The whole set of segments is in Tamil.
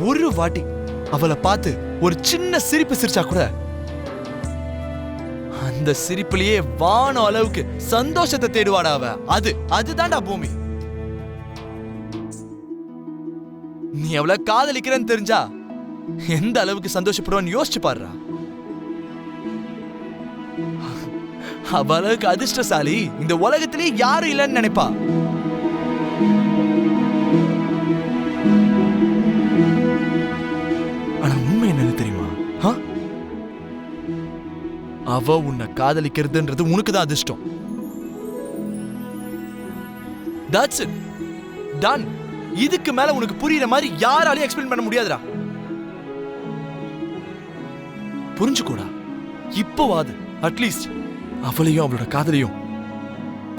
ஒரு வாட்டி அவளை பார்த்து ஒரு சின்ன சிரிப்பு சிரிச்சா கூட அந்த சிரிப்புலயே வான அளவுக்கு சந்தோஷத்தை தேடுவாடா அவ. அதுதான்டா பூமி. நீ அவளை காதலிக்கிறன்னு தெரிஞ்சா எந்த அளவுக்கு சந்தோஷப்படுவான்னு யோசிச்சு பாருடா. அவளுக்கு அதிர்ஷ்டசாலி இந்த உலகத்திலேயே யாரும் இல்லைன்னு நினைப்பா. ஆனா உண்மை என்னன்னு தெரியுமா? அவ உன்னை காதலிக்கிறதுன்றது உனக்குதான் அதிர்ஷ்டம். That's it. Done. இதுக்கு மேல உனக்கு புரியுற மாதிரி யாராலையும் எக்ஸ்பிளைன் பண்ண முடியாதுடா. புரிஞ்சுக்கோடா. இப்போவாது அட்லீஸ்ட் அவளையும் அவளோட காதலையும்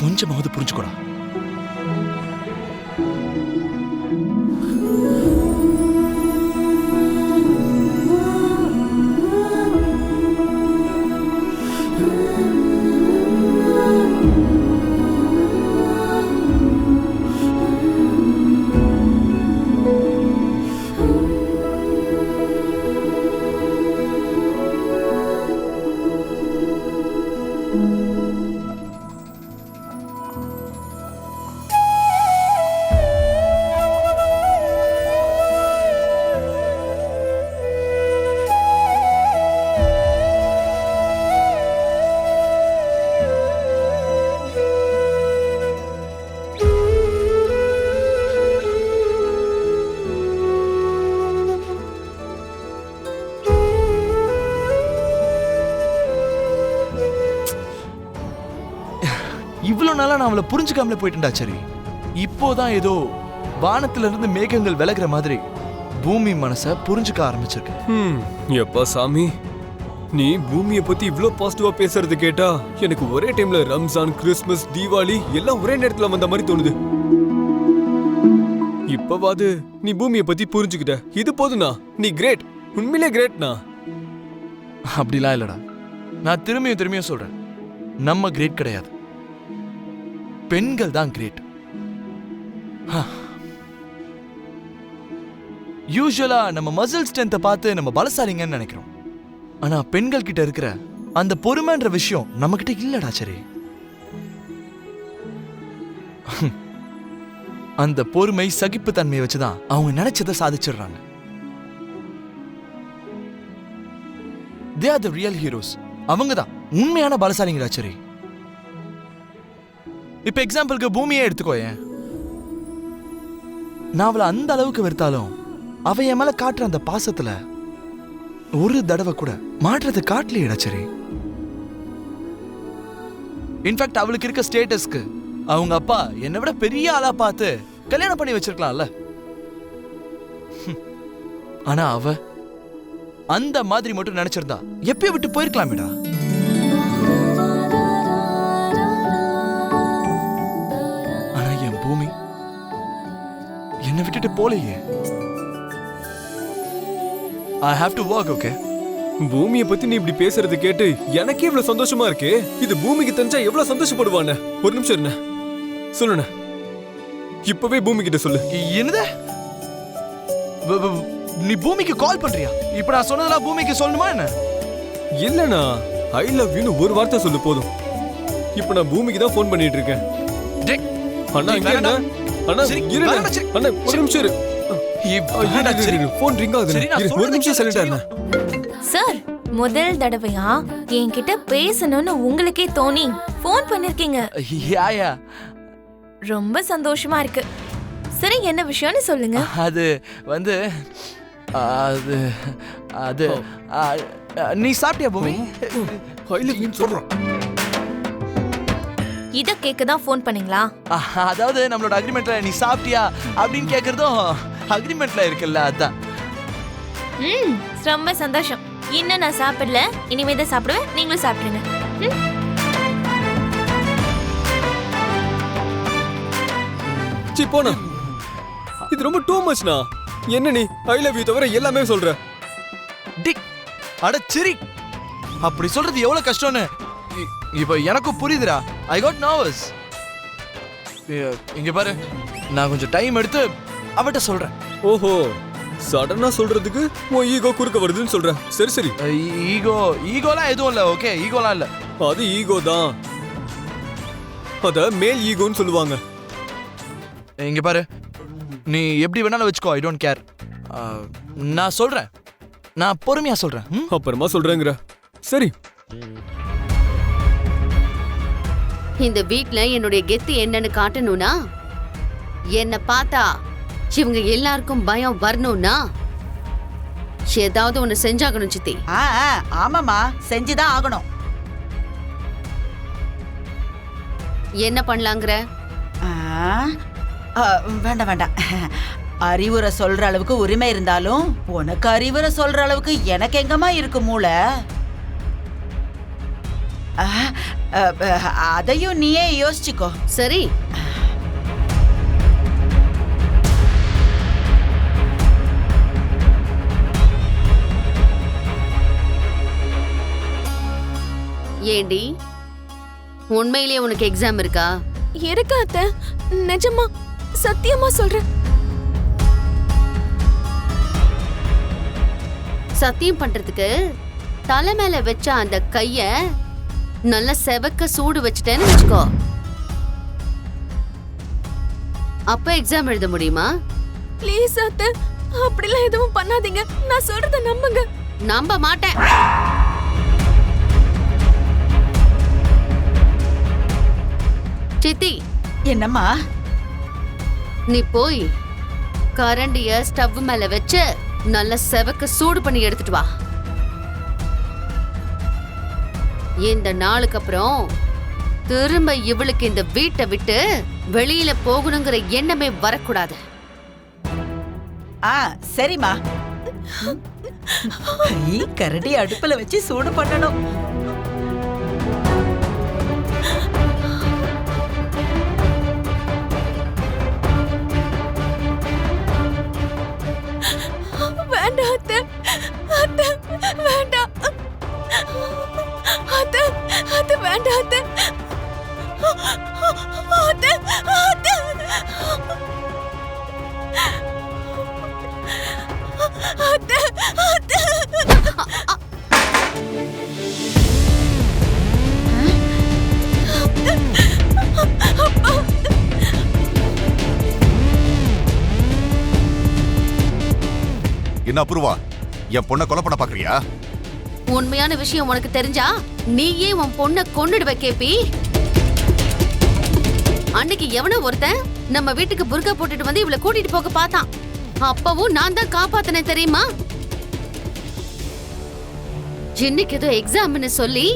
கொஞ்சமாவது புரிஞ்சுக்கோடா. இவ்வளவு நாளா நான் அவளை புரிஞ்சுக்காமலே போயிட்டேன்டா. சரி, இப்போதான் ஏதோ வானத்துல இருந்து மேகங்கள் விலகுற மாதிரி பூமி மனச புரிஞ்சுக்க ஆரம்பிச்சிருக்கு. எப்பா சாமி, நீ பூமியை பத்தி இவ்ளோ பாசிட்டிவா பேசுறது கேட்டா எனக்கு ஒரே டைம்ல ரம்ஜான், கிறிஸ்துமஸ், தீபாவளி எல்லாம் ஒரே நேரத்துல வந்த மாதிரி தோணுது. இப்பவாது நீ பூமியை பத்தி புரிஞ்சுக்கிட்ட, இது போதுனா நீ கிரேட், உண்மையிலே கிரேட்னா. அப்படிலாம் இல்லடா. நான் திரும்பியும் சொல்றேன், நம்ம கிரேட் கிடையாது, பெண்கள் தான் கிரேட். யூசுவலா நம்ம மசில் ஸ்ட்ரென்த்தை பார்த்து நம்ம பலசாலிங்கன்னு நினைக்கிறோம். ஆனா பெண்கள் கிட்ட இருக்கிற அந்த பொறுமைன்ற விஷயம் நம்ம கிட்ட இல்லடா. சரி, அந்த பொறுமை சகிப்பு தன்மையை வச்சுதான் அவங்க நினைச்சதை சாதிச்சிடுறாங்க. They are the real heroes. அவங்க தான் உண்மையான பலசாலிங்கடா. சரி, இப்ப எக்ஸாம்பிளுக்கு பூமியே எடுத்துக்கோயேன். நான் அவளை அந்த அளவுக்கு வெறுத்தாலும் அவ என் மேல காட்டுற அந்த பாசத்துல ஒரு தடவை கூட மாற்றத்தை காட்டலையடா. சரி, இன்ஃபேக்ட் அவளுக்கு இருக்க ஸ்டேட்டஸ்க்கு அவங்க அப்பா என்னை விட பெரிய ஆளா பார்த்து கல்யாணம் பண்ணி வச்சிருக்கலாம்ல. ஆனா அவ அந்த மாதிரி மட்டும் நினைச்சிருந்தா எப்பயும் விட்டு போயிருக்கலாமேடா. பூமி என்ன விட்டுட்டு போலையே. I have to work, okay? பூமியை பத்தி நீ இப்படி பேசுறது கேட்டு எனக்கே இவ்வளவு சந்தோஷமா இருக்கு. இது பூமிக்கு தெரிஞ்சா எவ்வளவு சந்தோஷப்படுவானே. ஒரு நிமிஷம் என்ன சொல்லுண்ண, இப்பவே பூமி கிட்ட சொல்லு. என்னது? நீ பூமிக்கு கால் பண்றியா? இப்ப நான் சொன்னதெல்லாம் பூமிக்கு சொல்லணுமா என்ன? இல்லண்ணா, ஐ லவ் யூன்னு ஒரு வார்த்தை சொல்லு போதும். இப்ப நான் பூமிக்கு தான் போன் பண்ணிட்டு இருக்கேன். அண்ணா இங்க என்ன? அண்ணா இரு அண்ணா, ஒரு நிமிஷம் இரு. போன் ரிங் ஆகுது. ஒரு நிமிஷம் சொல்லிட்டேன் சார். முதல் தடவையா என்கிட்ட பேசணும்னு உங்களுக்கே தோணி போன் பண்ணிருக்கீங்க. ரொம்ப சந்தோஷமா இருக்கு. சரி, என்ன விஷயம்னு சொல்லுங்க. அது வந்து அது நீ சாப்பிட்டியா பூமி? சொல்றோம். இத கேக்க தான் போன் பண்ணீங்களா? அதாவது நம்மளோட அக்ரிமெண்ட்ல நீ சாப்பிட்டியா அப்படின்னு கேக்குறதும் அக்ரிமெண்ட்ல இருக்குல்ல, அதான். ரொம்ப சந்தோஷம். இன்னும் நான் சாப்பிடல, இனிமே தான் சாப்பிடுவேன். நீங்களும் சாப்பிடுங்க. சி போனா, இது ரொம்ப டூ மச்னா. என்ன நீ ஐ லவ் யூ தவிர எல்லாமே சொல்ற? டிக் அட சிரி, அப்படி சொல்றது எவ்வளவு கஷ்டம்னு இப்ப எனக்கும் புரியுதுடா. I got nervous. இங்க பாரு, நான் கொஞ்சம் டைம் எடுத்து அவட்ட சொல்றேன். ஓஹோ, சடனா சொல்றதுக்கு உன் ஈகோ குறுக்க வருதுன்னு சொல்ற. சரி சரி, ஈகோலாம் எதுவும் இல்ல. ஓகே, ஈகோலாம் இல்ல. அது ஈகோ தான். அத மேல் ஈகோன்னு சொல்லுவாங்க. இங்க பாரு, நீ எப்படி வேணாலும் வச்சுக்கோ, ஐ டோன்ட் கேர். நான் சொல்றேன், நான் பொறுமையா சொல்றேன். அப்புறமா சொல்றேங்கிற. சரி, இந்த வீட்ல என்னுடைய கெத்து என்னன்னு காட்டணும்னா, என்ன பார்த்தா இவங்க எல்லாருக்கும் பயம் வரணும்னா ஏதாவது ஒண்ணு செஞ்சாகணும் சித்தி. ஆமாமா, செஞ்சுதான் ஆகணும். என்ன பண்ணலாங்கிற? வேண்டாம் வேண்டாம், அறிவுரை சொல்ற அளவுக்கு உரிமை இருந்தாலும் உனக்கு அறிவுரை சொல்ற அளவுக்கு எனக்கு எங்கம்மா இருக்கு மூளை? அதையும் நீயே யோசிச்சுக்கோ. சரி, ஏண்டி உண்மையிலேயே உனக்கு எக்ஸாம் இருக்கா? இருக்கு அத்தை, நிஜமா சத்தியமா சொல்றேன். சத்தியம் பண்றதுக்கு தலை மேல வச்ச அந்த கைய நல்லா செவக்க சூடு வச்சுட்டேன்னு வச்சுக்கோ, அப்ப எக்ஸாம் எழுத முடியுமா? ப்ளீஸ் அத்தை, அப்படிலாம் எதுவும் பண்ணாதீங்க. நான் சொல்றத நம்புங்க. நம்ப மாட்டேன். சித்தி, என்னம்மா? நீ போய் கரண்டிய ஸ்டவ் மேல வச்சு நல்ல செவக்க சூடு பண்ணி எடுத்துட்டு வா. இந்த நாளுக்கு அப்புறம் திரும்ப இவளுக்கு இந்த வீட்டை விட்டு வெளியில போகணுங்கிற எண்ணமே வரக்கூடாது. சரிம்மா. கரடி அடுப்புல வச்சு சூடு பண்ணணும். வேண்டாம் அத்தை, அத்தை வேண்டாம் அத்தை, அத்தை வேண்டாம் அத்தை, அத்தை, அத்தை, அத்தை, அத்தை. என்ன அபூர்வா, என் பொண்ணை கொலை பண்ண பாக்குறியா? உண்மையான விஷயம் உனக்கு தெரிஞ்சா நீயே உன் பொண்ணை கொன்னுடுவ கேப்பி. அன்னைக்கு எவனோ ஒருத்தன் நம்ம வீட்டுக்கு புர்கா போட்டுட்டு வந்து இவளை கூட்டிட்டு போக பார்த்தான். அப்பவும் நான் தான் காப்பாத்தினேன் தெரியுமா? இன்னைக்கு ஏதோ எக்ஸாம்னு சொல்லி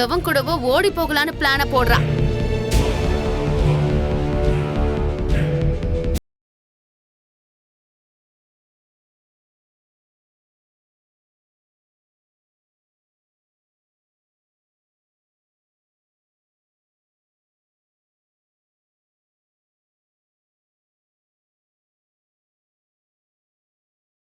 எவன் கூடவோ ஓடி போகலான்னு பிளான போடுறான்.